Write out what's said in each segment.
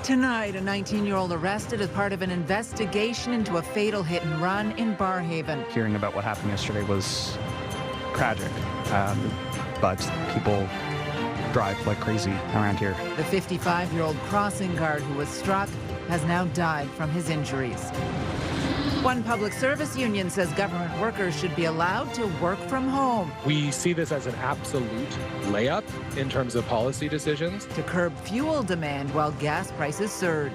Tonight, a 19-year-old arrested as part of an investigation into a fatal hit and run in Barrhaven. Hearing about what happened yesterday was tragic, but people drive like crazy around here. The 55-year-old crossing guard who was struck has now died from his injuries. One public service union says government workers should be allowed to work from home. We see this as an absolute layup in terms of policy decisions. To curb fuel demand while gas prices surge.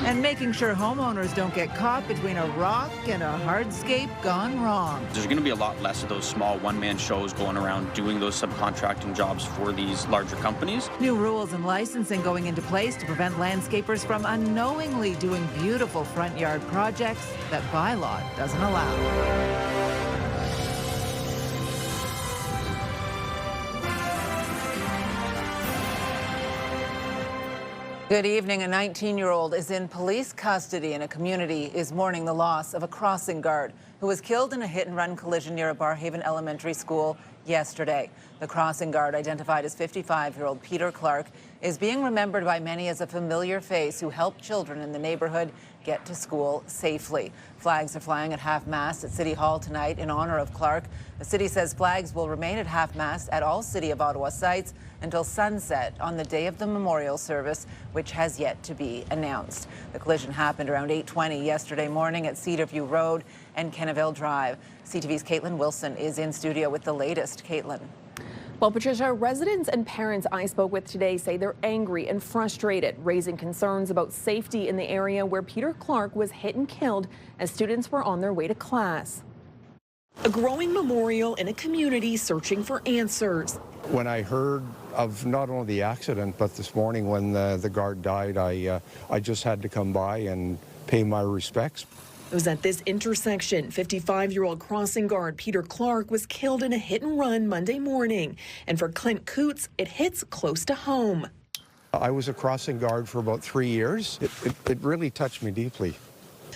And making sure homeowners don't get caught between a rock and a hardscape gone wrong. There's going to be a lot less of those small one-man shows going around doing those subcontracting jobs for these larger companies. New rules and licensing going into place to prevent landscapers from unknowingly doing beautiful front yard projects that bylaw doesn't allow. Good evening. A 19-year-old is in police custody and a community is mourning the loss of a crossing guard who was killed in a hit-and-run collision near a Barrhaven elementary school yesterday. The crossing guard, identified as 55-year-old Peter Clark, is being remembered by many as a familiar face who helped children in the neighborhood get to school safely. Flags are flying at half-mast at City Hall tonight in honor of Clark. The city says flags will remain at half-mast at all City of Ottawa sites until sunset on the day of the memorial service, which has yet to be announced. The collision happened around 8:20 yesterday morning at Cedarview Road and Kenneville Drive. CTV's Caitlin Wilson is in studio with the latest. Caitlin. Well, Patricia, residents and parents I spoke with today say they're angry and frustrated, raising concerns about safety in the area where Peter Clark was hit and killed as students were on their way to class. A growing memorial in a community searching for answers. When I heard of not only the accident, but this morning when the guard died, I just had to come by and pay my respects. It was at this intersection. 55-year-old crossing guard Peter Clark was killed in a hit and run Monday morning. And for Clint Coots, it hits close to home. I was a crossing guard for about 3 years. It really touched me deeply.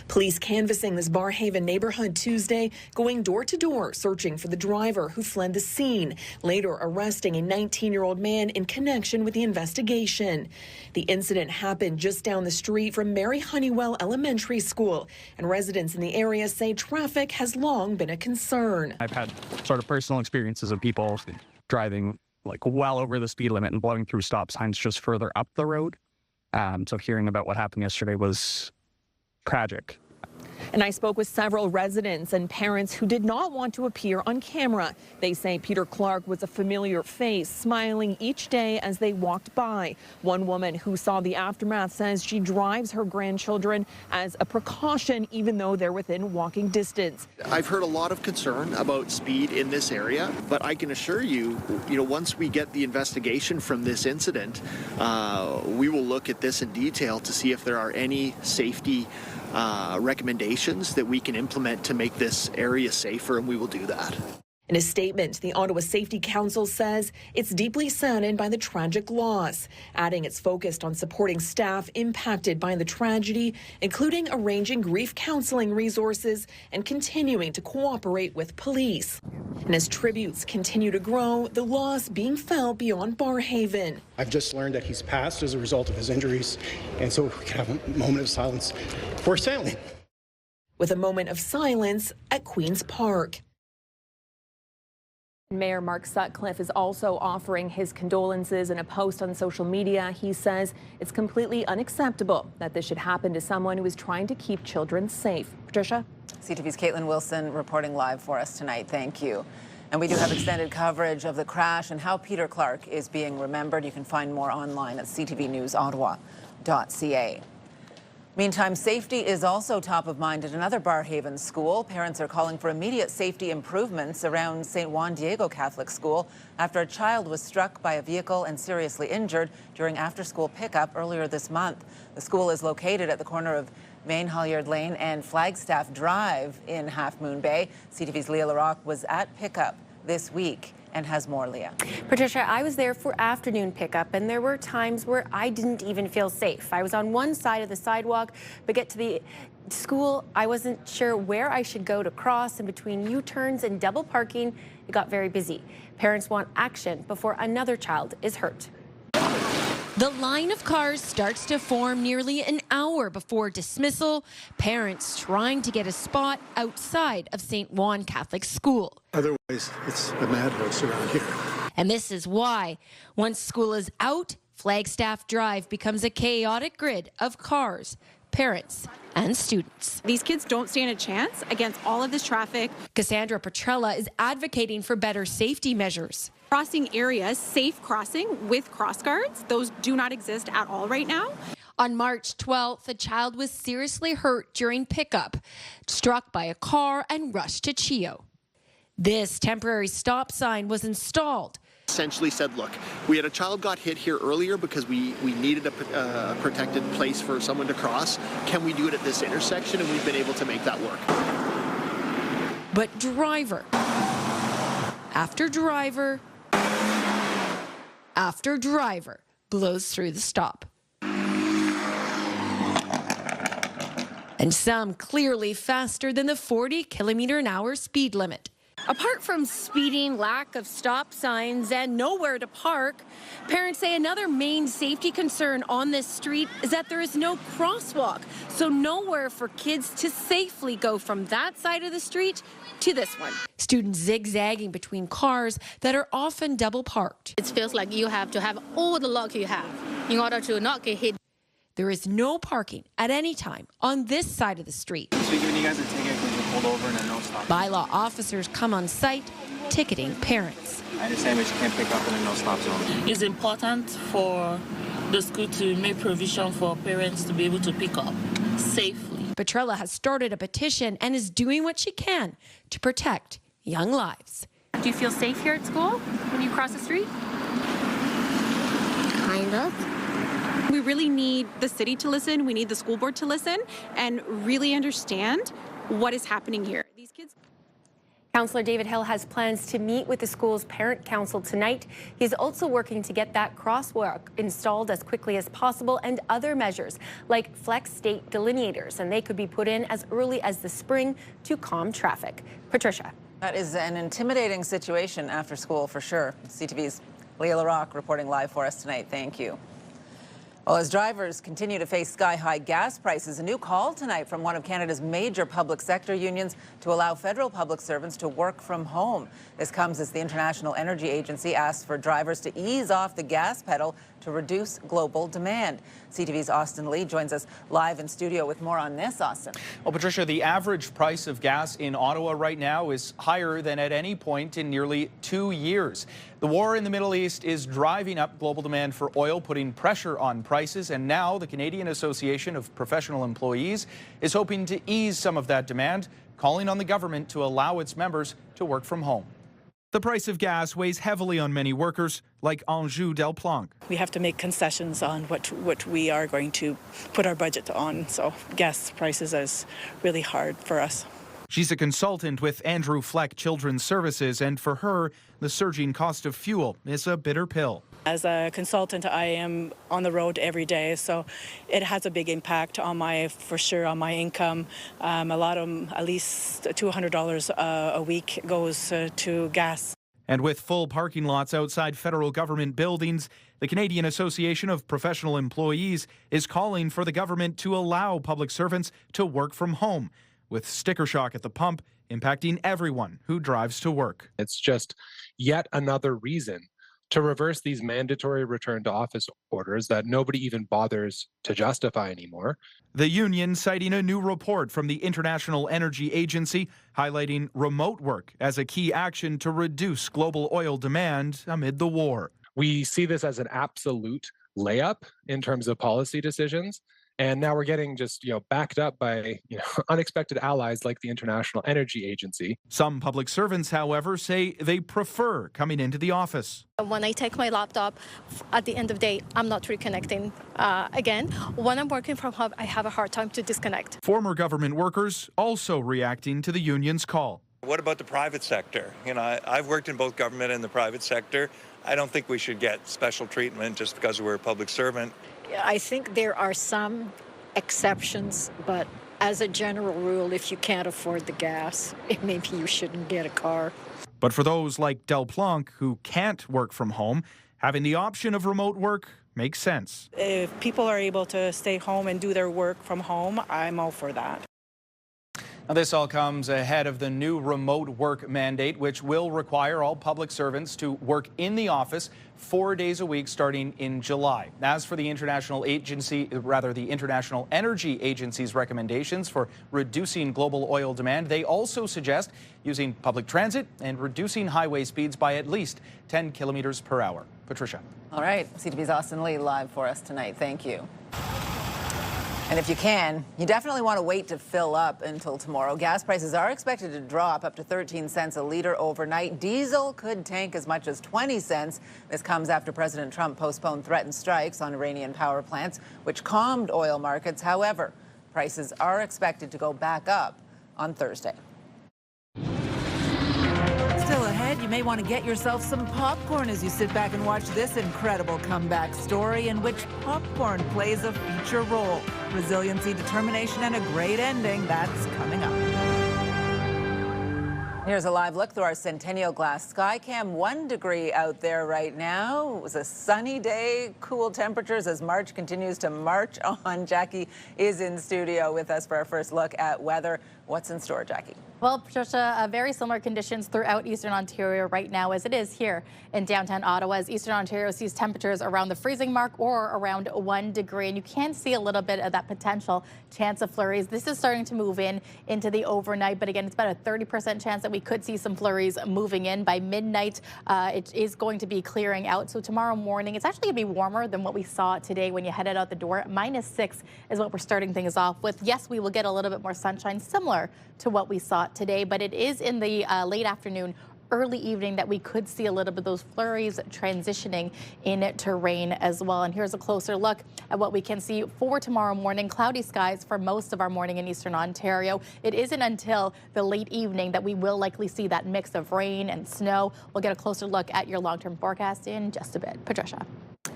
Police canvassing this Barrhaven neighborhood Tuesday, going door to door searching for the driver who fled the scene, later arresting a 19-year-old man in connection with the investigation. The incident happened just down the street from Mary Honeywell Elementary School, and residents in the area say traffic has long been a concern. I've had sort of personal experiences of people driving like well over the speed limit and blowing through stop signs just further up the road. So hearing about what happened yesterday was tragic. And I spoke with several residents and parents who did not want to appear on camera. They say Peter Clark was a familiar face, smiling each day as they walked by. One woman who saw the aftermath says she drives her grandchildren as a precaution, even though they're within walking distance. I've heard a lot of concern about speed in this area, but I can assure you, once we get the investigation from this incident, we will look at this in detail to see if there are any safety recommendations that we can implement to make this area safer, and we will do that. In a statement, the Ottawa Safety Council says it's deeply saddened by the tragic loss, adding it's focused on supporting staff impacted by the tragedy, including arranging grief counseling resources and continuing to cooperate with police. And as tributes continue to grow, the loss being felt beyond Barrhaven. I've just learned that he's passed as a result of his injuries, and so we can have a moment of silence for Stanley. With a moment of silence at Queen's Park. Mayor Mark Sutcliffe is also offering his condolences in a post on social media. He says it's completely unacceptable that this should happen to someone who is trying to keep children safe. Patricia? CTV's Caitlin Wilson reporting live for us tonight. Thank you. And we do have extended coverage of the crash and how Peter Clark is being remembered. You can find more online at ctvnewsottawa.ca. Meantime, safety is also top of mind at another Barrhaven school. Parents are calling for immediate safety improvements around St. Juan Diego Catholic School after a child was struck by a vehicle and seriously injured during after-school pickup earlier this month. The school is located at the corner of Main Halyard Lane and Flagstaff Drive in Half Moon Bay. CTV's Leah LaRocque was at pickup this week and has more, Leah. Patricia, I was there for afternoon pickup, and there were times where I didn't even feel safe. I was on one side of the sidewalk, but get to the school, I wasn't sure where I should go to cross, and between U-turns and double parking, it got very busy. Parents want action before another child is hurt. The line of cars starts to form nearly an hour before dismissal, parents trying to get a spot outside of St. Juan Catholic School. Otherwise, it's a madhouse around here. And this is why, once school is out, Flagstaff Drive becomes a chaotic grid of cars, parents, and students. These kids don't stand a chance against all of this traffic. Cassandra Petrella is advocating for better safety measures. Crossing areas, safe crossing with cross guards, those do not exist at all right now. On March 12th, a child was seriously hurt during pickup, struck by a car and rushed to CHIO. This temporary stop sign was installed. Essentially said, look, we had a child got hit here earlier because we needed a protected place for someone to cross. Can we do it at this intersection? And we've been able to make that work. But driver after driver after driver blows through the stop. And some clearly faster than the 40-kilometer-an-hour speed limit. Apart from speeding, lack of stop signs, and nowhere to park, parents say another main safety concern on this street is that there is no crosswalk, so nowhere for kids to safely go from that side of the street to this one. Students zigzagging between cars that are often double parked. It feels like you have to have all the luck you have in order to not get hit. There is no parking at any time on this side of the street. So you're giving you guys a ticket because you pulled over and a no stop. Bylaw officers come on site, ticketing parents. I understand, but you can't pick up in a no stop zone. It's important for the school to make provision for parents to be able to pick up safely. Petrella has started a petition and is doing what she can to protect young lives. Do you feel safe here at school when you cross the street? Kind of. We really need the city to listen. We need the school board to listen and really understand what is happening here. These kids. Councillor David Hill has plans to meet with the school's parent council tonight. He's also working to get that crosswalk installed as quickly as possible and other measures like flex state delineators, and they could be put in as early as the spring to calm traffic. Patricia. That is an intimidating situation after school for sure. CTV's Leah LaRocque reporting live for us tonight. Thank you. Well, as drivers continue to face sky-high gas prices, a new call tonight from one of Canada's major public sector unions to allow federal public servants to work from home. This comes as the International Energy Agency asks for drivers to ease off the gas pedal to reduce global demand. CTV's Austin Lee joins us live in studio with more on this. Austin. Well, Patricia, the average price of gas in Ottawa right now is higher than at any point in nearly 2 years. The war in the Middle East is driving up global demand for oil, putting pressure on prices, and now the Canadian Association of Professional Employees is hoping to ease some of that demand, calling on the government to allow its members to work from home. The price of gas weighs heavily on many workers, like Anjou Delplanque. We have to make concessions on what we are going to put our budget on, so gas prices is really hard for us. She's a consultant with Andrew Fleck Children's Services, and for her, the surging cost of fuel is a bitter pill. As a consultant, I am on the road every day, so it has a big impact on my income. A lot of them, at least $200 a week goes to gas. And with full parking lots outside federal government buildings, the Canadian Association of Professional Employees is calling for the government to allow public servants to work from home, with sticker shock at the pump impacting everyone who drives to work. It's just yet another reason to reverse these mandatory return to office orders that nobody even bothers to justify anymore. The union citing a new report from the International Energy Agency highlighting remote work as a key action to reduce global oil demand amid the war. We see this as an absolute layup in terms of policy decisions. And now we're getting just, backed up by, unexpected allies like the International Energy Agency. Some public servants, however, say they prefer coming into the office. When I take my laptop, at the end of the day, I'm not reconnecting again. When I'm working from home, I have a hard time to disconnect. Former government workers also reacting to the union's call. What about the private sector? I've worked in both government and the private sector. I don't think we should get special treatment just because we're a public servant. I think there are some exceptions, but as a general rule, if you can't afford the gas, maybe you shouldn't get a car. But for those like Del Plonk who can't work from home, having the option of remote work makes sense. If people are able to stay home and do their work from home, I'm all for that. Now, this all comes ahead of the new remote work mandate, which will require all public servants to work in the office 4 days a week starting in July. As for the International Energy Agency's recommendations for reducing global oil demand, they also suggest using public transit and reducing highway speeds by at least 10 kilometers per hour. Patricia. All right, CTV's Austin Lee live for us tonight. Thank you. And if you can, you definitely want to wait to fill up until tomorrow. Gas prices are expected to drop up to 13 cents a litre overnight. Diesel could tank as much as 20 cents. This comes after President Trump postponed threatened strikes on Iranian power plants, which calmed oil markets. However, prices are expected to go back up on Thursday. Still ahead, you may want to get yourself some popcorn as you sit back and watch this incredible comeback story in which popcorn plays a feature role. Resiliency, determination, and a great ending. That's coming up. Here's a live look through our Centennial Glass Skycam. 1 degree out there right now. It was a sunny day, cool temperatures as March continues to march on. Jackie is in studio with us for our first look at weather. What's in store, Jackie? Well, Patricia, very similar conditions throughout Eastern Ontario right now as it is here in downtown Ottawa, as Eastern Ontario sees temperatures around the freezing mark or around 1 degree. And you can see a little bit of that potential chance of flurries. This is starting to move into the overnight. But again, it's about a 30% chance that we could see some flurries moving in by midnight. It is going to be clearing out. So tomorrow morning, it's actually going to be warmer than what we saw today when you headed out the door. -6 is what we're starting things off with. Yes, we will get a little bit more sunshine, similar to what we saw today, but it is in the late afternoon, early evening that we could see a little bit of those flurries transitioning into rain as well. And here's a closer look at what we can see for tomorrow morning. Cloudy skies for most of our morning in Eastern Ontario. It isn't until the late evening that we will likely see that mix of rain and snow. We'll get a closer look at your long-term forecast in just a bit. Patricia.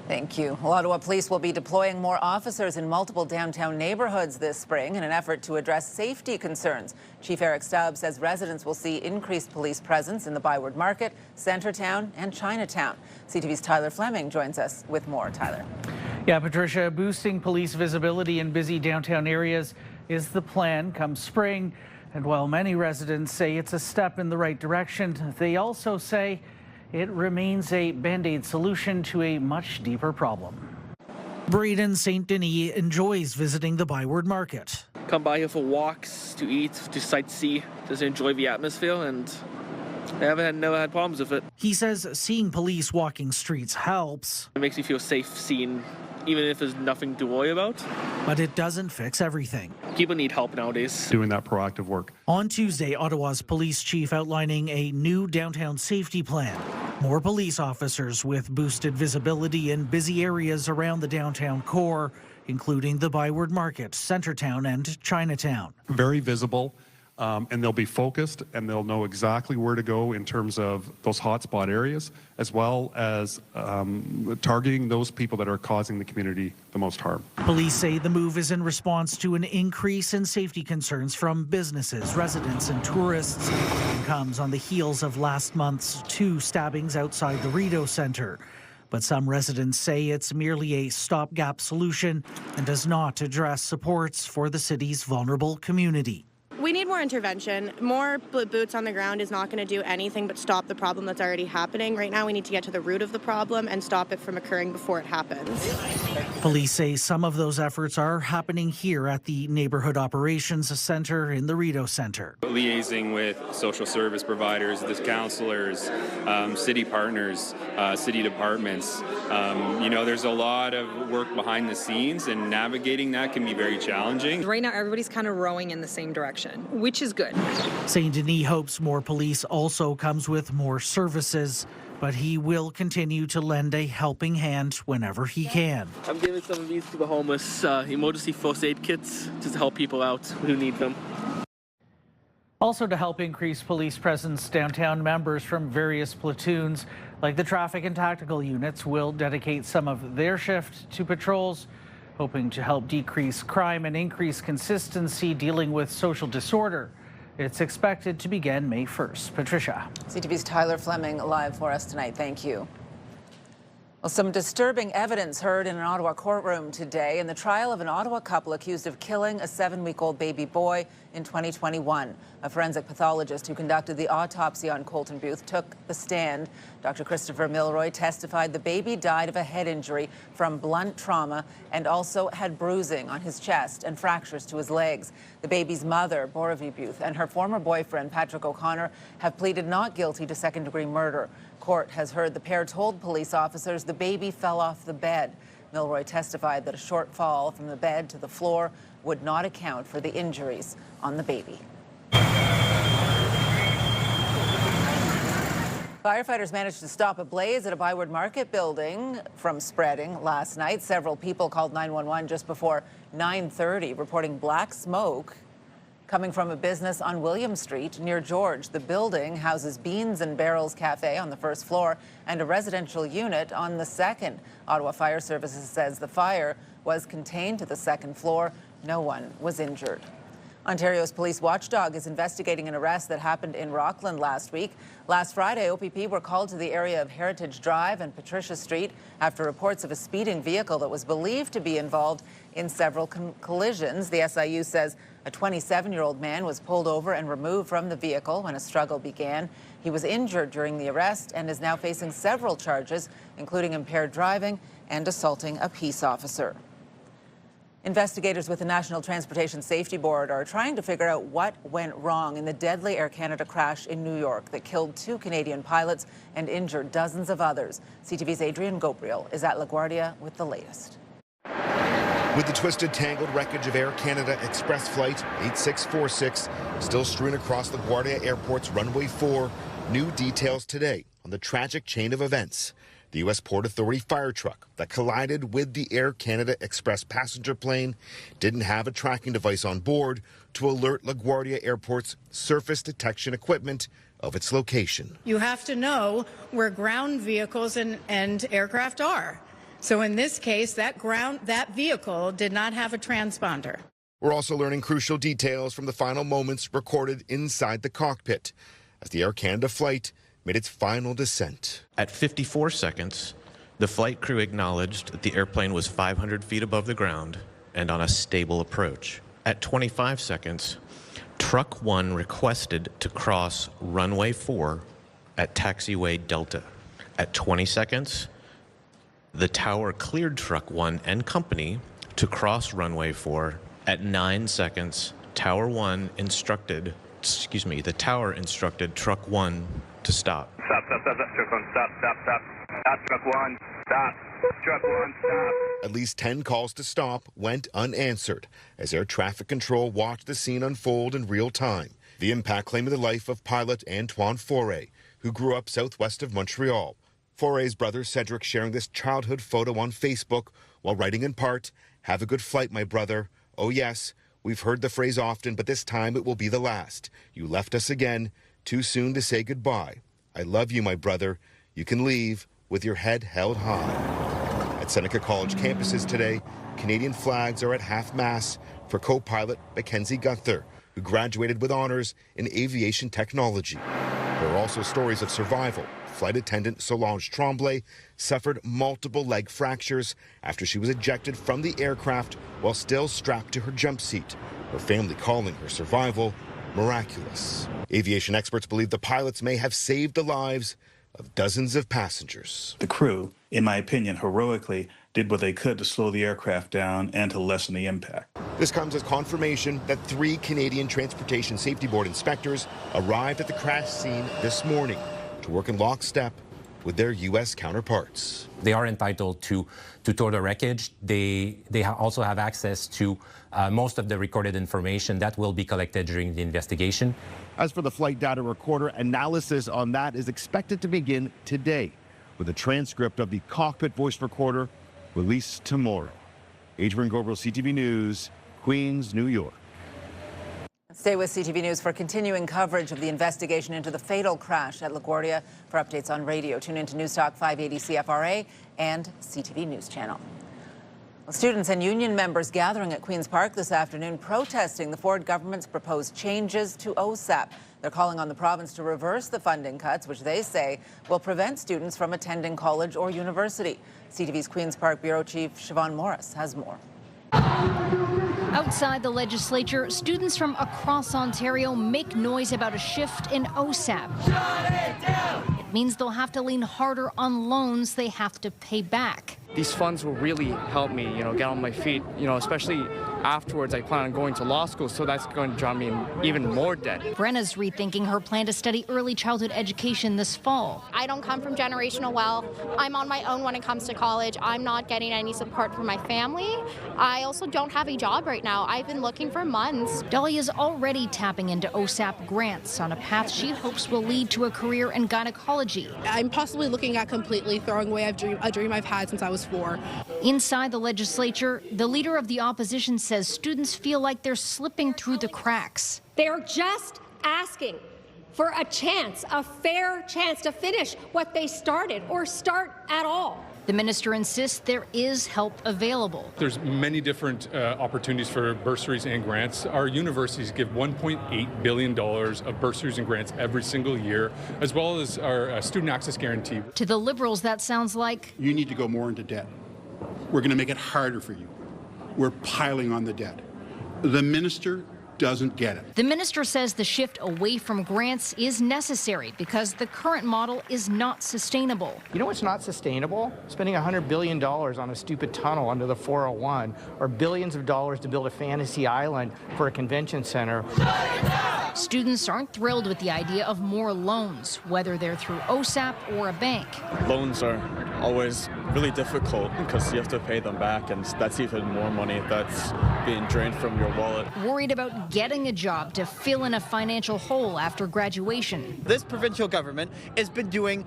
Thank you. Ottawa Police will be deploying more officers in multiple downtown neighborhoods this spring in an effort to address safety concerns. Chief Eric Stubbs says residents will see increased police presence in the Byward Market, Centretown, and Chinatown. CTV's Tyler Fleming joins us with more. Tyler. Yeah, Patricia, boosting police visibility in busy downtown areas is the plan come spring. And while many residents say it's a step in the right direction, they also say it remains a Band-Aid solution to a much deeper problem. Braden St. Denis enjoys visiting the Byward Market. Come by here for walks, to eat, to sightsee, just enjoy the atmosphere, and I never had problems with it. He says seeing police walking streets helps. It makes you feel safe seeing, even if there's nothing to worry about. But it doesn't fix everything. People need help nowadays. Doing that proactive work. On Tuesday, Ottawa's police chief outlining a new downtown safety plan. More police officers with boosted visibility in busy areas around the downtown core, including the Byward Market, Centretown, and Chinatown. Very visible. And they'll be focused and they'll know exactly where to go in terms of those hotspot areas, as well as targeting those people that are causing the community the most harm. Police say the move is in response to an increase in safety concerns from businesses, residents, and tourists. It comes on the heels of last month's 2 stabbings outside the Rideau Centre. But some residents say it's merely a stopgap solution and does not address supports for the city's vulnerable community. We need more intervention. More boots on the ground is not going to do anything but stop the problem that's already happening. Right now, we need to get to the root of the problem and stop it from occurring before it happens. Police say some of those efforts are happening here at the Neighborhood Operations Center in the Rideau Centre. Liaising with social service providers, the councillors, city partners, city departments. There's a lot of work behind the scenes, and navigating that can be very challenging. Right now, everybody's kind of rowing in the same direction, which is good. St. Denis hopes more police also comes with more services, but he will continue to lend a helping hand whenever he can. I'm giving some of these to the homeless, emergency first aid kits, just to help people out who need them. Also to help increase police presence downtown, members from various platoons, like the traffic and tactical units, will dedicate some of their shift to patrols, hoping to help decrease crime and increase consistency dealing with social disorder. It's expected to begin May 1st. Patricia. CTV's Tyler Fleming live for us tonight. Thank you. Well, some disturbing evidence heard in an Ottawa courtroom today in the trial of an Ottawa couple accused of killing a 7-week-old baby boy in 2021. A forensic pathologist who conducted the autopsy on Colton Booth took the stand. Dr. Christopher Milroy testified the baby died of a head injury from blunt trauma and also had bruising on his chest and fractures to his legs. The baby's mother, Barrhaven Booth, and her former boyfriend, Patrick O'Connor, have pleaded not guilty to second-degree murder. Court has heard the pair told police officers the baby fell off the bed. Milroy testified that a short fall from the bed to the floor would not account for the injuries on the baby. Firefighters managed to stop a blaze at a Byward Market building from spreading last night. Several people called 911 just before 9:30, reporting black smoke coming from a business on William Street near George. The building houses Beans and Barrels Cafe on the first floor and a residential unit on the second. Ottawa Fire Services says the fire was contained to the second floor. No one was injured. Ontario's police watchdog is investigating an arrest that happened in Rockland last week. Last Friday, OPP were called to the area of Heritage Drive and Patricia Street after reports of a speeding vehicle that was believed to be involved in several collisions. The SIU says a 27-year-old man was pulled over and removed from the vehicle when a struggle began. He was injured during the arrest and is now facing several charges, including impaired driving and assaulting a peace officer. Investigators with the National Transportation Safety Board are trying to figure out what went wrong in the deadly Air Canada crash in New York that killed 2 Canadian pilots and injured dozens of others. CTV's Adrian Gabriel is at LaGuardia with the latest. With the twisted, tangled wreckage of Air Canada Express Flight 8646 still strewn across LaGuardia Airport's runway 4, new details today on the tragic chain of events. The U.S. Port Authority fire truck that collided with the Air Canada Express passenger plane didn't have a tracking device on board to alert LaGuardia Airport's surface detection equipment of its location. You have to know where ground vehicles and aircraft are. So in this case, that vehicle did not have a transponder. We're also learning crucial details from the final moments recorded inside the cockpit as the Air Canada flight made its final descent. At 54 seconds, the flight crew acknowledged that the airplane was 500 feet above the ground and on a stable approach. At 25 seconds, Truck 1 requested to cross runway 4 at taxiway Delta. At 20 seconds, the tower cleared Truck 1 and company to cross runway 4. At 9 seconds, the tower instructed Truck 1 to stop. Stop, Truck 1, stop. Stop, Truck 1, stop. Truck 1, stop. At least 10 calls to stop went unanswered as air traffic control watched the scene unfold in real time. The impact claiming the life of pilot Antoine Foray, who grew up southwest of Montreal. Foray's brother Cedric sharing this childhood photo on Facebook while writing in part, "Have a good flight, my brother. Oh yes, we've heard the phrase often, but this time it will be the last. You left us again. Too soon to say goodbye. I love you, my brother. You can leave with your head held high." At Seneca College campuses today, Canadian flags are at half-mast for co-pilot Mackenzie Gunther, who graduated with honors in aviation technology. There are also stories of survival. Flight attendant Solange Tremblay suffered multiple leg fractures after she was ejected from the aircraft while still strapped to her jump seat. Her family calling her survival miraculous. Aviation experts believe the pilots may have saved the lives of dozens of passengers. The crew, in my opinion, heroically did what they could to slow the aircraft down and to lessen the impact. This comes as confirmation that 3 Canadian Transportation Safety Board inspectors arrived at the crash scene this morning to work in lockstep with their U.S. counterparts. They are entitled to tour the wreckage. They also have access to most of the recorded information that will be collected during the investigation. As for the flight data recorder, analysis on that is expected to begin today, with a transcript of the cockpit voice recorder released tomorrow. Adrian Gabriel, CTV News, Queens, New York. Stay with CTV News for continuing coverage of the investigation into the fatal crash at LaGuardia. For updates on radio, tune into Newstalk 580 CFRA and CTV News Channel. Students and union members gathering at Queen's Park this afternoon protesting the Ford government's proposed changes to OSAP. They're calling on the province to reverse the funding cuts, which they say will prevent students from attending college or university. CTV's Queen's Park Bureau Chief Siobhan Morris has more. Outside the legislature, students from across Ontario make noise about a shift in OSAP. It means they'll have to lean harder on loans they have to pay back. These funds will really help me, get on my feet, especially afterwards. I plan on going to law school, so that's going to draw me in even more debt. Brenna's rethinking her plan to study early childhood education this fall. I don't come from generational wealth. I'm on my own when it comes to college. I'm not getting any support from my family. I also don't have a job right now. I've been looking for months. Dahlia's already tapping into OSAP grants on a path she hopes will lead to a career in gynecology. I'm possibly looking at completely throwing away a dream I've had since I was 4. Inside the legislature, the leader of the opposition says students feel like they're slipping through the cracks. They're just asking for a chance, a fair chance to finish what they started or start at all. The minister insists there is help available. There's many different opportunities for bursaries and grants. Our universities give $1.8 billion of bursaries and grants every single year, as well as our student access guarantee. To the Liberals, that sounds like you need to go more into debt. We're going to make it harder for you. We're piling on the debt. The minister doesn't get it. The minister says the shift away from grants is necessary because the current model is not sustainable. You know what's not sustainable? Spending $100 billion on a stupid tunnel under the 401 or billions of dollars to build a fantasy island for a convention center. Students aren't thrilled with the idea of more loans, whether they're through OSAP or a bank. Loans are always really difficult because you have to pay them back, and that's even more money that's being drained from your wallet. Worried about getting a job to fill in a financial hole after graduation. This provincial government has been doing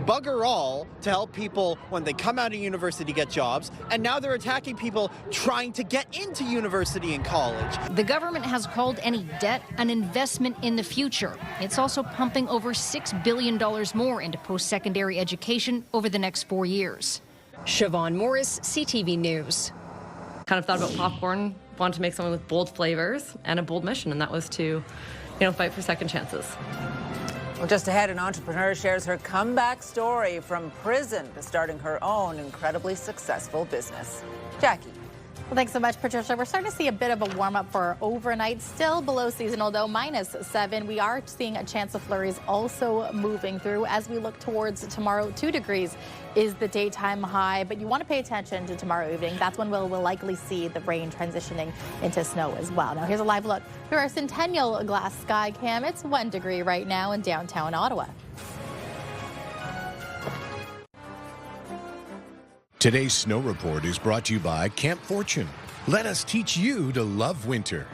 bugger all to help people when they come out of university get jobs, and now they're attacking people trying to get into university and college. The government has called any debt an investment in the future. It's also pumping over $6 billion more into post-secondary education over the next 4 years. Siobhan Morris, CTV News. Kind of thought about popcorn, wanted to make something with bold flavors and a bold mission, and that was to, fight for second chances. Well, just ahead, an entrepreneur shares her comeback story from prison to starting her own incredibly successful business. Jackie. Well, thanks so much, Patricia. We're starting to see a bit of a warm-up for overnight. Still below seasonal, though, -7. We are seeing a chance of flurries also moving through as we look towards tomorrow. 2 degrees is the daytime high, but you want to pay attention to tomorrow evening. That's when we'll likely see the rain transitioning into snow as well. Now, here's a live look through our Centennial Glass Sky Cam. It's 1 degree right now in downtown Ottawa. Today's Snow Report is brought to you by Camp Fortune. Let us teach you to love winter.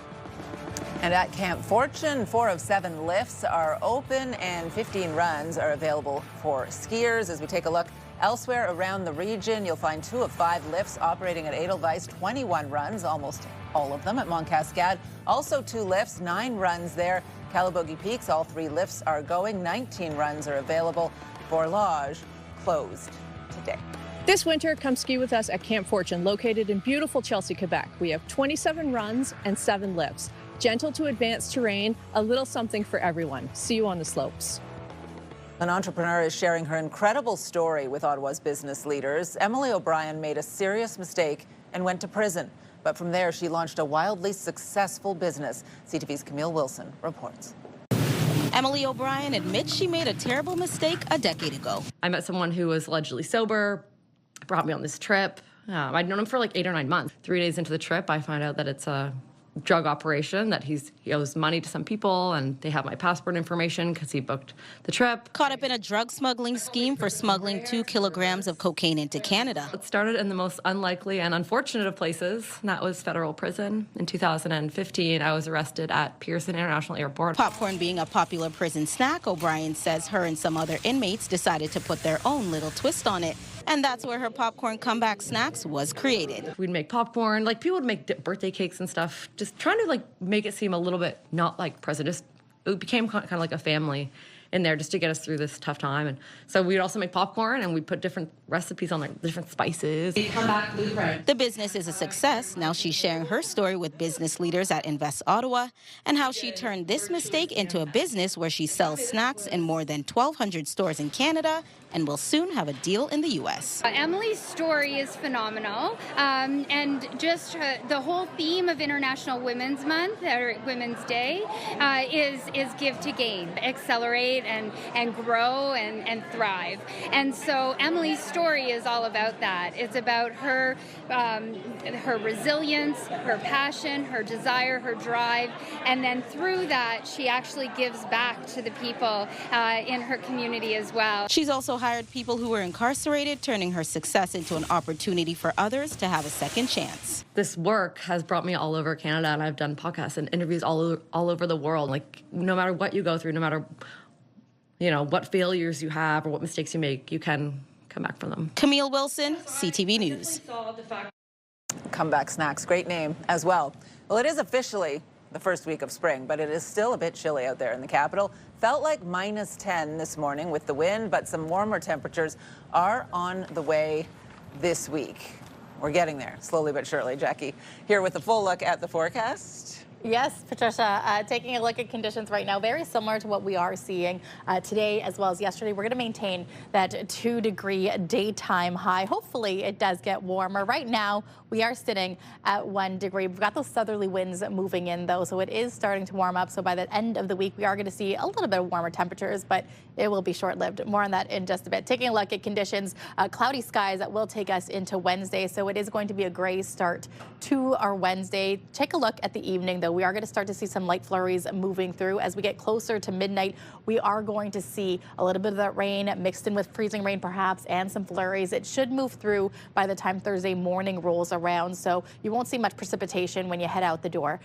And at Camp Fortune, 4 of 7 lifts are open and 15 runs are available for skiers. As we take a look elsewhere around the region, you'll find 2 of 5 lifts operating at Edelweiss, 21 runs, almost all of them at Mont Cascade. Also 2 lifts, 9 runs there. Calabogie Peaks, all 3 lifts are going. 19 runs are available. For Lodge, closed today. This winter, come ski with us at Camp Fortune, located in beautiful Chelsea, Quebec. We have 27 runs and 7 lifts. Gentle to advanced terrain, a little something for everyone. See you on the slopes. An entrepreneur is sharing her incredible story with Ottawa's business leaders. Emily O'Brien made a serious mistake and went to prison. But from there, she launched a wildly successful business. CTV's Camille Wilson reports. Emily O'Brien admits she made a terrible mistake a decade ago. I met someone who was allegedly sober, brought me on this trip. I'd known him for like 8 or 9 months. 3 days into the trip, I find out that it's a drug operation, that he owes money to some people, and they have my passport information because he booked the trip. Caught up in a drug smuggling scheme for smuggling 2 kilograms of cocaine into Canada. It started in the most unlikely and unfortunate of places, and that was federal prison. In 2015, I was arrested at Pearson International Airport. Popcorn being a popular prison snack, O'Brien says her and some other inmates decided to put their own little twist on it. And that's where her popcorn comeback snacks was created. We'd make popcorn, like people would make birthday cakes and stuff, just trying to like make it seem a little bit not like prison. It became kind of like a family. in there just to get us through this tough time. And so we'd also make popcorn, and we put different recipes on, like different spices. The business is a success. Now she's sharing her story with business leaders at Invest Ottawa and how she turned this mistake into a business where she sells snacks in more than 1,200 stores in Canada and will soon have a deal in the U.S. Emily's story is phenomenal, and just the whole theme of International Women's Month, or Women's Day, is give to gain, accelerate and grow and thrive. And so Emily's story is all about that. It's about her resilience, her passion, her desire, her drive, and then through that, she actually gives back to the people in her community as well. She's also hired people who were incarcerated, turning her success into an opportunity for others to have a second chance. This work has brought me all over Canada, and I've done podcasts and interviews all over the world. Like, no matter what you go through, no matter, what failures you have or what mistakes you make, you can come back from them. Camille Wilson, CTV News. Comeback Snacks, great name as well. Well, it is officially the first week of spring, but it is still a bit chilly out there in the capital. Felt like -10 this morning with the wind, but some warmer temperatures are on the way this week. We're getting there, slowly but surely. Jackie here with a full look at the forecast. Yes, Patricia, taking a look at conditions right now, very similar to what we are seeing today as well as yesterday. We're going to maintain that 2-degree daytime high. Hopefully it does get warmer. Right now, we are sitting at 1 degree. We've got those southerly winds moving in, though, so it is starting to warm up. So by the end of the week, we are going to see a little bit of warmer temperatures, but it will be short-lived. More on that in just a bit. Taking a look at conditions, cloudy skies that will take us into Wednesday, so it is going to be a gray start to our Wednesday. Take a look at the evening, though. We are going to start to see some light flurries moving through. As we get closer to midnight, we are going to see a little bit of that rain mixed in with freezing rain perhaps and some flurries. It should move through by the time Thursday morning rolls around, so you won't see much precipitation when you head out the door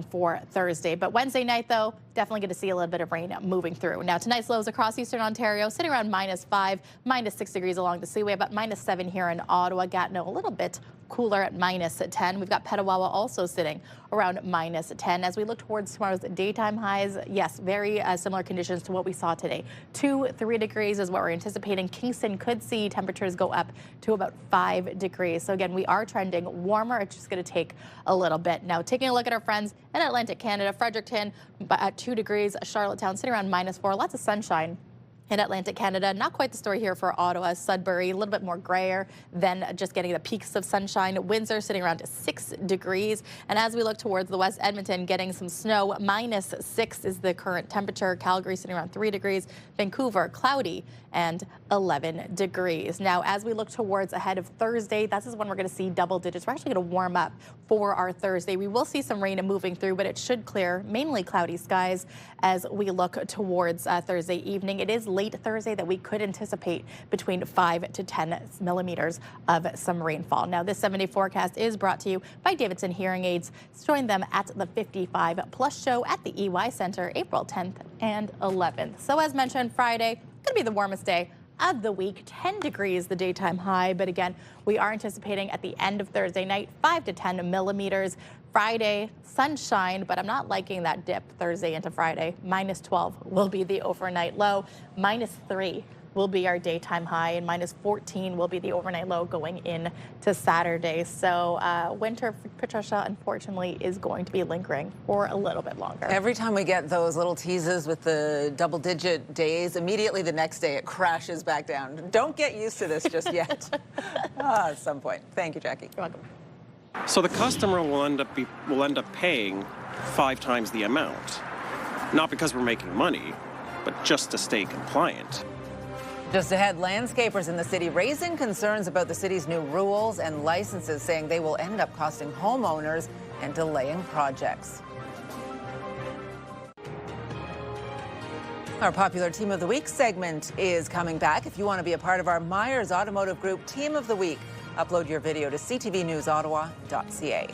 for Thursday. But Wednesday night, though, definitely going to see a little bit of rain moving through. Now, tonight's lows across eastern Ontario sitting around -5, -6 degrees along the seaway, about -7 here in Ottawa. Gatineau a little bit cooler at -10. We've got Petawawa also sitting around -10. As we look towards tomorrow's daytime highs, yes, very similar conditions to what we saw today. 2-3 degrees is what we're anticipating. Kingston could see temperatures go up to about 5 degrees. So again, we are trending warmer. It's just going to take a little bit. Now, taking a look at our friends in Atlantic Canada, Fredericton at 2 degrees, Charlottetown sitting around -4. Lots of sunshine in Atlantic Canada. Not quite the story here for Ottawa. Sudbury, a little bit more grayer than just getting the peaks of sunshine. Windsor sitting around 6 degrees. And as we look towards the west, Edmonton getting some snow. -6 is the current temperature. Calgary sitting around 3 degrees. Vancouver, cloudy and 11 degrees. Now, as we look towards ahead of Thursday, this is when we're going to see double digits. We're actually going to warm up for our Thursday. We will see some rain moving through, but it should clear, mainly cloudy skies as we look towards Thursday evening. It is late Thursday that we could anticipate between 5 to 10 millimeters of some rainfall. Now, this 7-day forecast is brought to you by Davidson Hearing Aids. Join them at the 55 Plus show at the EY Center, April 10th and 11th. So as mentioned, Friday, going to be the warmest day of the week. 10 degrees the daytime high, but again, we are anticipating at the end of Thursday night 5 to 10 millimeters. Friday, sunshine, but I'm not liking that dip Thursday into Friday. -12 will be the overnight low. -3 will be our daytime high, and -14 will be the overnight low going into Saturday. So winter, Patricia, unfortunately, is going to be lingering for a little bit longer. Every time we get those little teases with the double-digit days, immediately the next day it crashes back down. Don't get used to this just yet. At some point. Thank you, Jackie. You're welcome. So the customer will end up paying 5 times the amount, not because we're making money, but just to stay compliant. Just ahead, landscapers in the city raising concerns about the city's new rules and licenses, saying they will end up costing homeowners and delaying projects. Our popular Team of the Week segment is coming back. If you want to be a part of our Myers Automotive Group Team of the Week, upload your video to ctvnewsottawa.ca.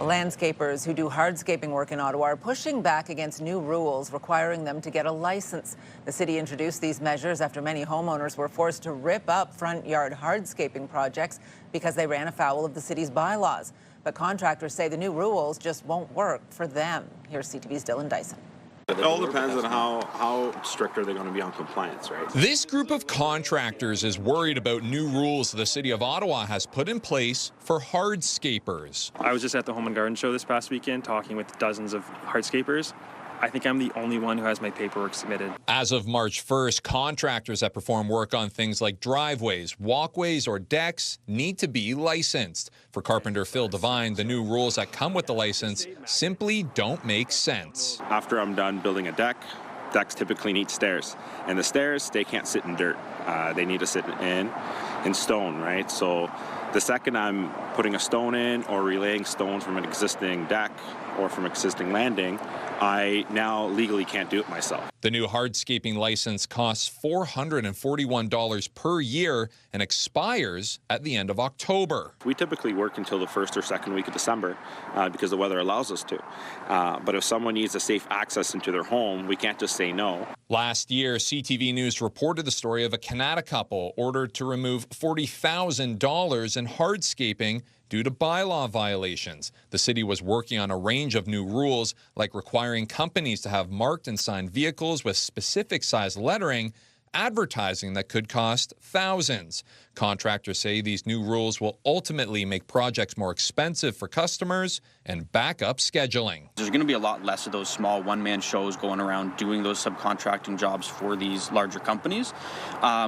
Landscapers who do hardscaping work in Ottawa are pushing back against new rules requiring them to get a license. The city introduced these measures after many homeowners were forced to rip up front yard hardscaping projects because they ran afoul of the city's bylaws. But contractors say the new rules just won't work for them. Here's CTV's Dylan Dyson. It all depends on how strict are they going to be on compliance, right? This group of contractors is worried about new rules the City of Ottawa has put in place for hardscapers. I was just at the Home and Garden Show this past weekend talking with dozens of hardscapers. I think I'm the only one who has my paperwork submitted. As of March 1st, contractors that perform work on things like driveways, walkways, or decks need to be licensed. For carpenter Phil Devine, the new rules that come with the license simply don't make sense. After I'm done building a deck, decks typically need stairs. And the stairs, they can't sit in dirt. They need to sit in stone, right? So the second I'm putting a stone in or relaying stones from an existing deck or from existing landing, I now legally can't do it myself. The new hardscaping license costs $441 per year and expires at the end of October. We typically work until the first or second week of December because the weather allows us to. But if someone needs a safe access into their home, we can't just say no. Last year, CTV News reported the story of a Canada couple ordered to remove $40,000 in hardscaping due to bylaw violations. The city was working on a range of new rules, like requiring companies to have marked and signed vehicles with specific size lettering, advertising that could cost thousands. Contractors say these new rules will ultimately make projects more expensive for customers and back up scheduling. There's going to be a lot less of those small one-man shows going around doing those subcontracting jobs for these larger companies,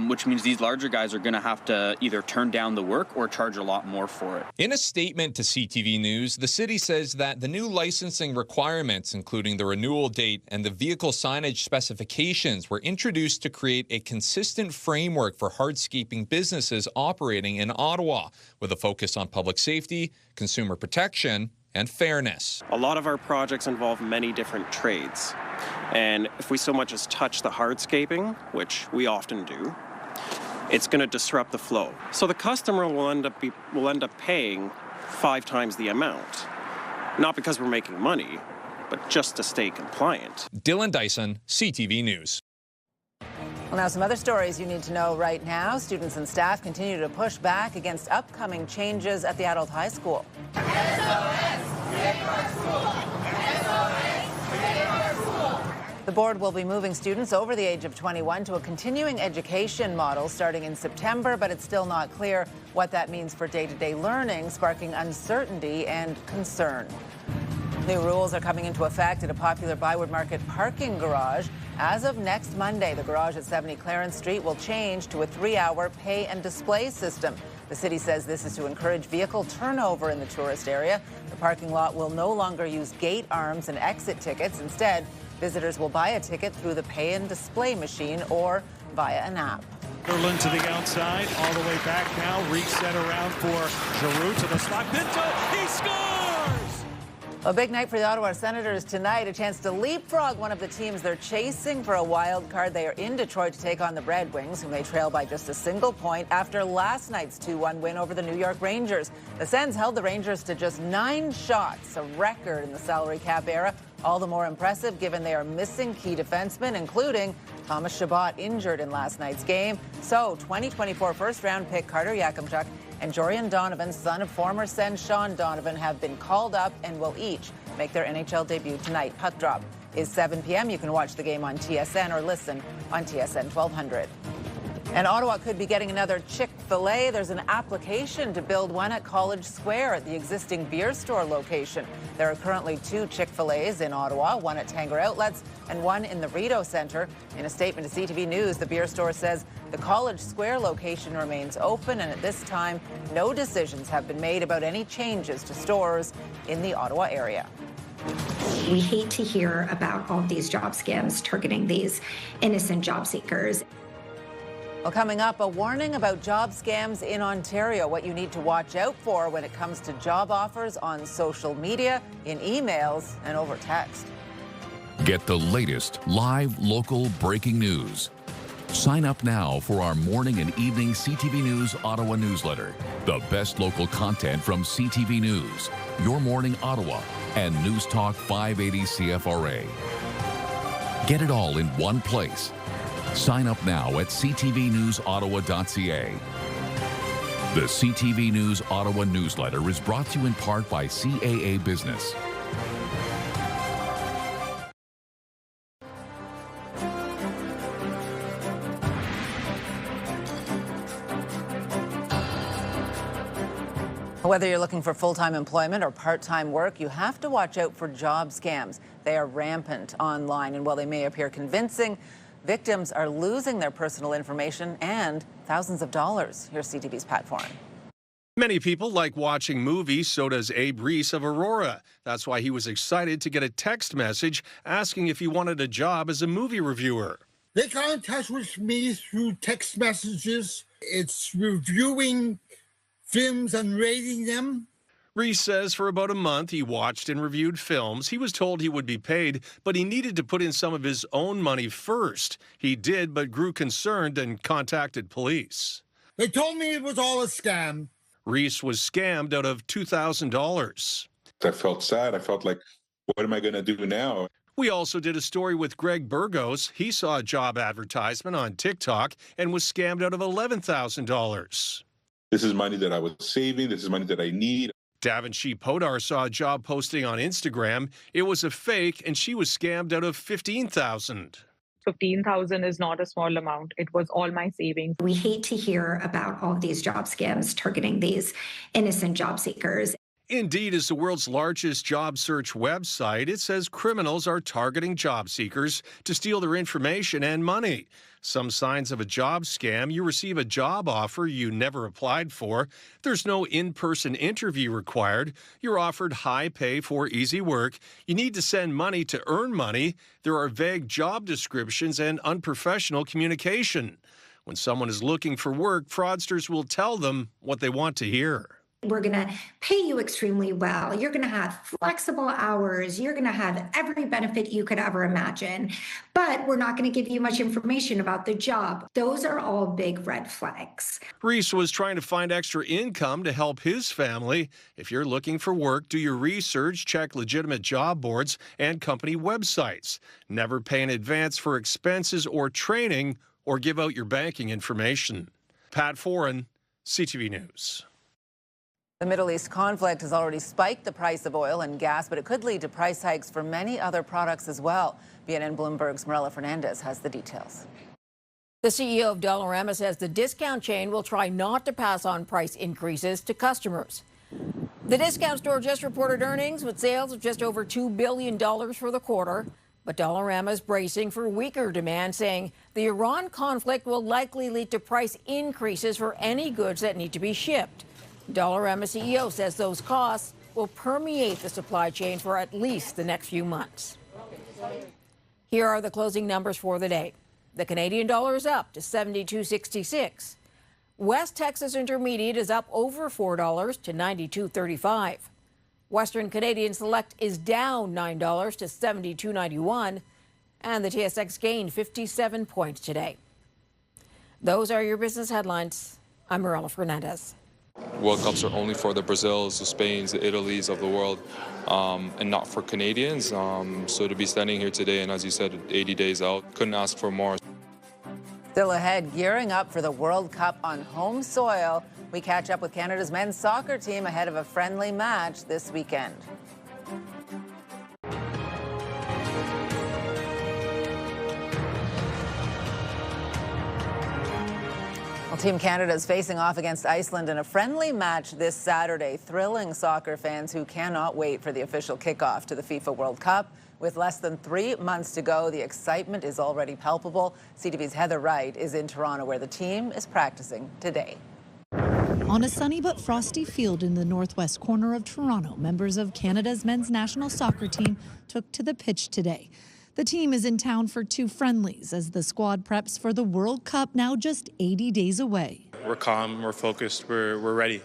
which means these larger guys are going to have to either turn down the work or charge a lot more for it. In a statement to CTV News, the city says that the new licensing requirements, including the renewal date and the vehicle signage specifications, were introduced to create a consistent framework for hardscaping businesses operating in Ottawa, with a focus on public safety, consumer protection, and fairness. A lot of our projects involve many different trades. And if we so much as touch the hardscaping, which we often do, it's going to disrupt the flow. So the customer will end up paying 5 times the amount. Not because we're making money, but just to stay compliant. Dylan Dyson, CTV News. Well, now some other stories you need to know right now. Students and staff continue to push back against upcoming changes at the adult high school. The board will be moving students over the age of 21 to a continuing education model starting in September, but it's still not clear what that means for day-to-day learning, sparking uncertainty and concern. New rules are coming into effect at a popular Byward Market parking garage. As of next Monday, the garage at 70 Clarence Street will change to a 3-hour pay and display system. The city says this is to encourage vehicle turnover in the tourist area. The parking lot will no longer use gate arms and exit tickets. Instead, visitors will buy a ticket through the pay and display machine or via an app. Sunderland to the outside, all the way back now, reset around for Giroux to the slot. Pinto, he scores! A big night for the Ottawa Senators tonight, a chance to leapfrog one of the teams they're chasing for a wild card. They are in Detroit to take on the Red Wings, whom they trail by just a single point after last night's 2-1 win over the New York Rangers. The Sens held the Rangers to just 9 shots, a record in the salary cap era. All the more impressive given they are missing key defensemen, including Thomas Chabot, injured in last night's game. So 2024 first-round pick Carter Yakimchuk and Jorian Donovan, son of former Sens Sean Donovan, have been called up and will each make their NHL debut tonight. Puck drop is 7 p.m. You can watch the game on TSN or listen on TSN 1200. And Ottawa could be getting another Chick-fil-A. There's an application to build one at College Square at the existing beer store location. There are currently 2 Chick-fil-A's in Ottawa, one at Tanger Outlets and one in the Rideau Centre. In a statement to CTV News, the beer store says the College Square location remains open, and at this time, no decisions have been made about any changes to stores in the Ottawa area. We hate to hear about all these job scams targeting these innocent job seekers. Well, coming up, a warning about job scams in Ontario, what you need to watch out for when it comes to job offers on social media, in emails, and over text. Get the latest live local breaking news. Sign up now for our morning and evening CTV News Ottawa newsletter. The best local content from CTV News, Your Morning Ottawa, and News Talk 580 CFRA. Get it all in one place. Sign up now at ctvnewsottawa.ca. The CTV News Ottawa newsletter is brought to you in part by CAA Business. Whether you're looking for full-time employment or part-time work, you have to watch out for job scams. They are rampant online, and while they may appear convincing, victims are losing their personal information and thousands of dollars. Here's CTV's Pat Foran. Many people like watching movies, so does Abe Reese of Aurora. That's why he was excited to get a text message asking if he wanted a job as a movie reviewer. They got in touch with me through text messages. It's reviewing films and rating them. Reese says for about a month he watched and reviewed films. He was told he would be paid, but he needed to put in some of his own money first. He did, but grew concerned and contacted police. They told me it was all a scam. Reese was scammed out of $2,000. I felt sad. I felt like, what am I going to do now? We also did a story with Greg Burgos. He saw a job advertisement on TikTok and was scammed out of $11,000. This is money that I was saving. This is money that I need. Davonshee Podar saw a job posting on Instagram. It was a fake, and she was scammed out of $15,000. $15,000 is not a small amount. It was all my savings. We hate to hear about all of these job scams targeting these innocent job seekers. Indeed is the world's largest job search website. It says criminals are targeting job seekers to steal their information and money. Some signs of a job scam: you receive a job offer you never applied for. There's no in-person interview required. You're offered high pay for easy work. You need to send money to earn money. There are vague job descriptions and unprofessional communication. When someone is looking for work, fraudsters will tell them what they want to hear. We're going to pay you extremely well. You're going to have flexible hours. You're going to have every benefit you could ever imagine. But we're not going to give you much information about the job. Those are all big red flags. Reese was trying to find extra income to help his family. If you're looking for work, do your research, check legitimate job boards and company websites. Never pay in advance for expenses or training, or give out your banking information. Pat Foran, CTV News. The Middle East conflict has already spiked the price of oil and gas, but it could lead to price hikes for many other products as well. BNN Bloomberg's Marella Fernandez has the details. The CEO of Dollarama says the discount chain will try not to pass on price increases to customers. The discount store just reported earnings with sales of just over $2 billion for the quarter. But Dollarama is bracing for weaker demand, saying the Iran conflict will likely lead to price increases for any goods that need to be shipped. Dollarama CEO says those costs will permeate the supply chain for at least the next few months. Here are the closing numbers for the day. The Canadian dollar is up to 72.66. West Texas Intermediate is up over $4 to 92.35. Western Canadian Select is down $9 to 72.91. And the TSX gained 57 points today. Those are your business headlines. I'm Marella Fernandez. World Cups are only for the Brazils, the Spains, the Italys of the world, and not for Canadians. So to be standing here today, and as you said, 80 days out, couldn't ask for more. Still ahead, gearing up for the World Cup on home soil. We catch up with Canada's men's soccer team ahead of a friendly match this weekend. Well, Team Canada is facing off against Iceland in a friendly match this Saturday, thrilling soccer fans who cannot wait for the official kickoff to the FIFA World Cup. With less than 3 months to go, the excitement is already palpable. CTV's Heather Wright is in Toronto, where the team is practicing today. On a sunny but frosty field in the northwest corner of Toronto, members of Canada's men's national soccer team took to the pitch today. The team is in town for 2 friendlies as the squad preps for the World Cup, now just 80 days away. We're calm, we're focused, we're ready.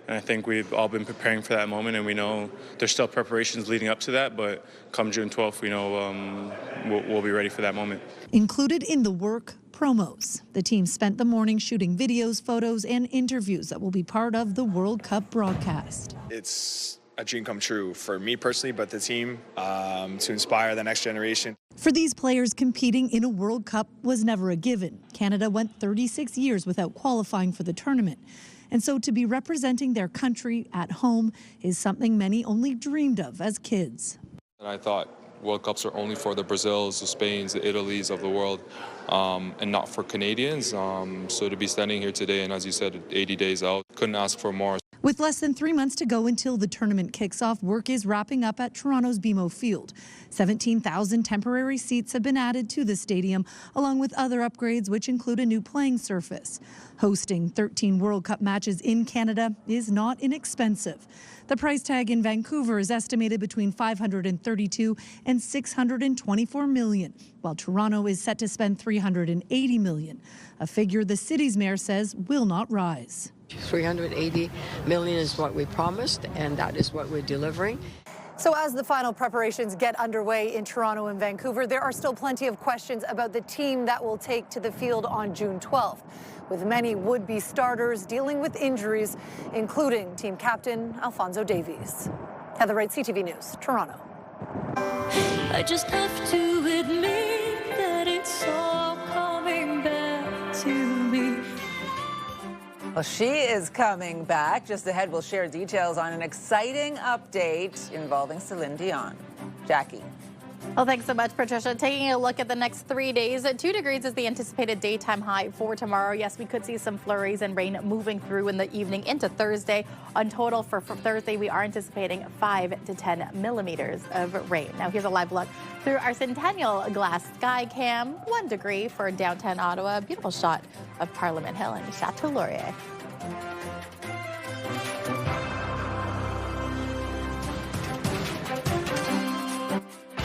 And I think we've all been preparing for that moment, and we know there's still preparations leading up to that, but come June 12th, we know we'll be ready for that moment. Included in the work, promos. The team spent the morning shooting videos, photos, and interviews that will be part of the World Cup broadcast. It's a dream come true for me personally, but the team, to inspire the next generation. For these players, competing in a World Cup was never a given. Canada went 36 years without qualifying for the tournament. And so to be representing their country at home is something many only dreamed of as kids. And I thought World Cups are only for the Brazils, the Spains, the Italys of the world, and not for Canadians. So to be standing here today, and as you said, 80 days out, couldn't ask for more. With less than 3 months to go until the tournament kicks off, work is wrapping up at Toronto's BMO Field. 17,000 temporary seats have been added to the stadium, along with other upgrades, which include a new playing surface. Hosting 13 World Cup matches in Canada is not inexpensive. The price tag in Vancouver is estimated between $532 and $624 million, while Toronto is set to spend $380 million, a figure the city's mayor says will not rise. $380 million is what we promised, and that is what we're delivering. So as the final preparations get underway in Toronto and Vancouver, there are still plenty of questions about the team that will take to the field on June 12th, with many would-be starters dealing with injuries, including team captain Alphonso Davies. Heather Wright, CTV News, Toronto. I just have to admit that it's all coming back to me. Well, she is coming back. Just ahead, we'll share details on an exciting update involving Celine Dion. Jackie. Well, thanks so much, Patricia. Taking a look at the next 3 days, 2 degrees is the anticipated daytime high for tomorrow. Yes, we could see some flurries and rain moving through in the evening into Thursday. On total for Thursday, we are anticipating 5 to 10 millimeters of rain. Now, here's a live look through our Centennial Glass Sky Cam. 1 degree for downtown Ottawa. A beautiful shot of Parliament Hill and Chateau Laurier.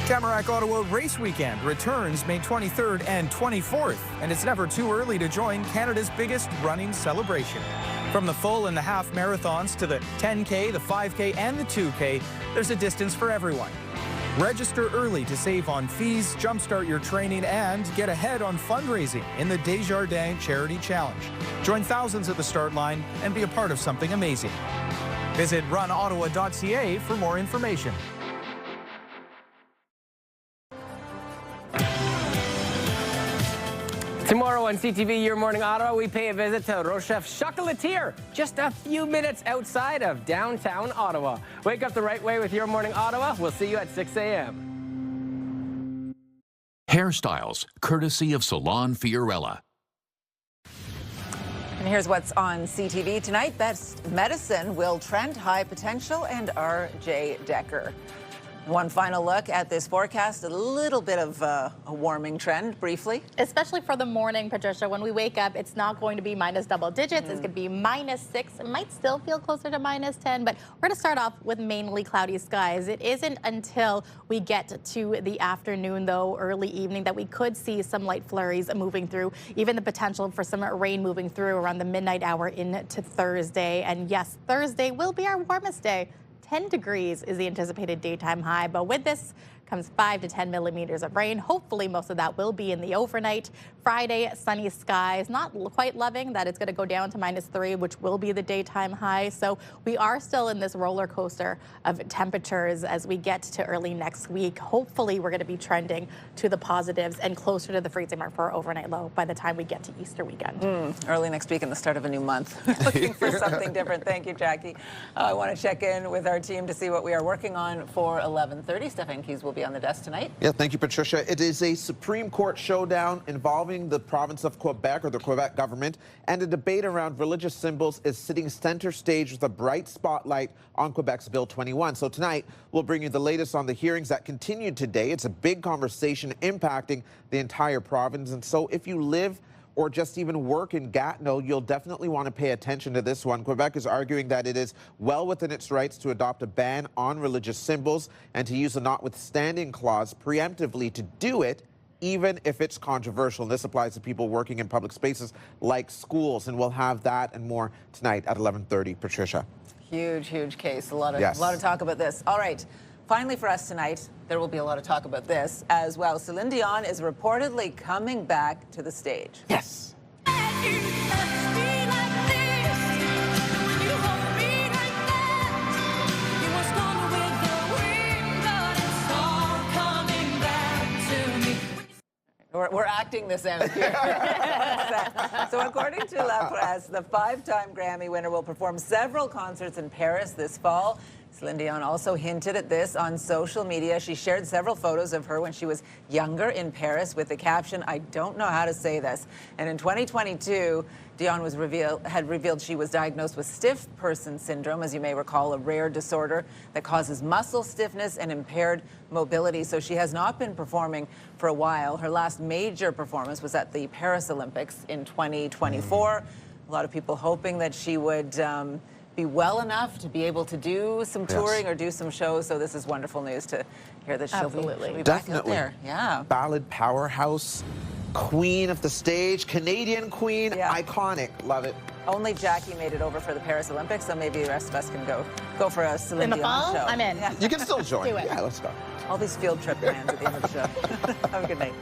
Tamarack Ottawa Race Weekend returns May 23rd and 24th, and it's never too early to join Canada's biggest running celebration. From the full and the half marathons to the 10K, the 5K, and the 2K, there's a distance for everyone. Register early to save on fees, jumpstart your training, and get ahead on fundraising in the Desjardins Charity Challenge. Join thousands at the start line and be a part of something amazing. Visit runottawa.ca for more information. Tomorrow on CTV Your Morning Ottawa, we pay a visit to Rochef Chocolatier, just a few minutes outside of downtown Ottawa. Wake up the right way with Your Morning Ottawa. We'll see you at 6 a.m. Hairstyles, courtesy of Salon Fiorella. And here's what's on CTV tonight. Best Medicine, Will Trent, High Potential, and R.J. Decker. One final look at this forecast, a little bit of a warming trend, briefly. Especially for the morning, Patricia. When we wake up, it's not going to be minus double digits. It's going to be -6. It might still feel closer to -10, but we're going to start off with mainly cloudy skies. It isn't until we get to the afternoon, though, early evening, that we could see some light flurries moving through, even the potential for some rain moving through around the midnight hour into Thursday. And yes, Thursday will be our warmest day. 10 degrees is the anticipated daytime high, but with this comes 5 to 10 millimeters of rain. Hopefully most of that will be in the overnight. Friday, sunny skies. Not quite loving that it's going to go down to -3, which will be the daytime high. So we are still in this roller coaster of temperatures as we get to early next week. Hopefully we're going to be trending to the positives and closer to the freezing mark for our overnight low by the time we get to Easter weekend. Early next week and the start of a new month. Looking for something different. Thank you, Jackie. I want to check in with our team to see what we are working on for 11:30. Stefan Keys will be on the desk tonight. Yeah, thank you, Patricia. It is a Supreme Court showdown involving the province of Quebec, or the Quebec government, and a debate around religious symbols is sitting center stage with a bright spotlight on Quebec's Bill 21. So tonight, we'll bring you the latest on the hearings that continued today. It's a big conversation impacting the entire province, and so if you live or just even work in Gatineau, you'll definitely want to pay attention to this one. Quebec is arguing that it is well within its rights to adopt a ban on religious symbols and to use a notwithstanding clause preemptively to do it, even if it's controversial. And this applies to people working in public spaces like schools. And we'll have that and more tonight at 11:30. Patricia. Huge, huge case. A lot of talk about this. All right. Finally, for us tonight, there will be a lot of talk about this as well. Celine Dion is reportedly coming back to the stage. Yes. We're acting this out here. So according to La Presse, the 5-time Grammy winner will perform several concerts in Paris this fall. Celine Dion also hinted at this on social media. She shared several photos of her when she was younger in Paris with the caption, "I don't know how to say this." And in 2022, Dion had revealed she was diagnosed with stiff person syndrome, as you may recall, a rare disorder that causes muscle stiffness and impaired mobility. So she has not been performing for a while. Her last major performance was at the Paris Olympics in 2024. A lot of people hoping that she would be well enough to be able to do some touring or do some shows. So this is wonderful news to hear that she'll be back out there. Yeah. Ballad powerhouse, queen of the stage, Canadian queen, iconic. Love it. Only Jackie made it over for the Paris Olympics, so maybe the rest of us can go for a Celine In the Dion fall, show. I'm in. Yeah. You can still join. Do it. Yeah, let's go. All these field trip plans at the end of the show. Have a good night.